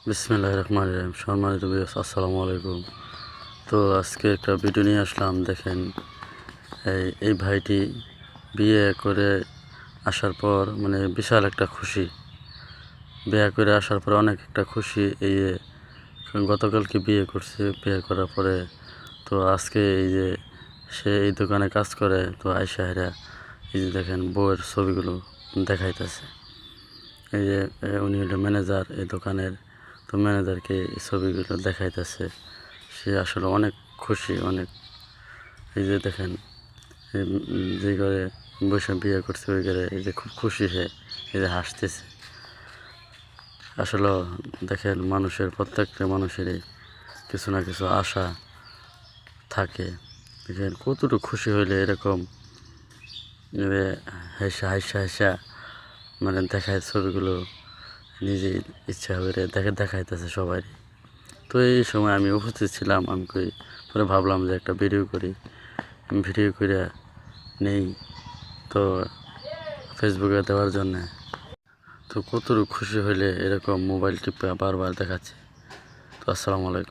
বিসমিল্লাহির রহমানির রহিম। সম্মানিত ভিউয়ার্স, আসসালামু আলাইকুম। তো আজকে একটা ভিডিও নিয়ে আসলাম। দেখেন, এই ভাইটি বিয়ে করে আসার পর বিশাল একটা খুশি। বিয়ে করে আসার পর অনেক একটা খুশি। গতকালকে বিয়ে করছে। বিয়ে করার পরে তো আজকে সে এই দোকানে কাজ করে। তো আয়সা হেরা দেখেন বউয়ের ছবিগুলো দেখাইতেছে। উনি হলো ম্যানেজার এই দোকানের। তো ম্যানেজারকে এই ছবিগুলো দেখাইতেছে। সে আসলে অনেক খুশি, অনেক। দেখেন, যে ঘরে বসে বিয়ে করছে ওই ঘরে খুব খুশি সে, হাসতেছে। আসলে দেখেন, প্রত্যেকটা মানুষেরই কিছু না কিছু আশা থাকে। দেখেন কতটুকু খুশি হইলে এরকম হাসা হাসা হাসা দেখায় ছবিগুলো নিজেই ইচ্ছা করে দেখাইতেছে সবাই। তো এই সময় আমি উপস্থিত ছিলাম। পরে ভাবলাম যে একটা ভিডিও করি, ভিডিও করে নেই তো ফেসবুকে দেওয়ার জন্যে। তো কতটুকু খুশি হইলে এরকম মোবাইল টিপে বারবার দেখাচ্ছে। তো আসসালামু আলাইকুম।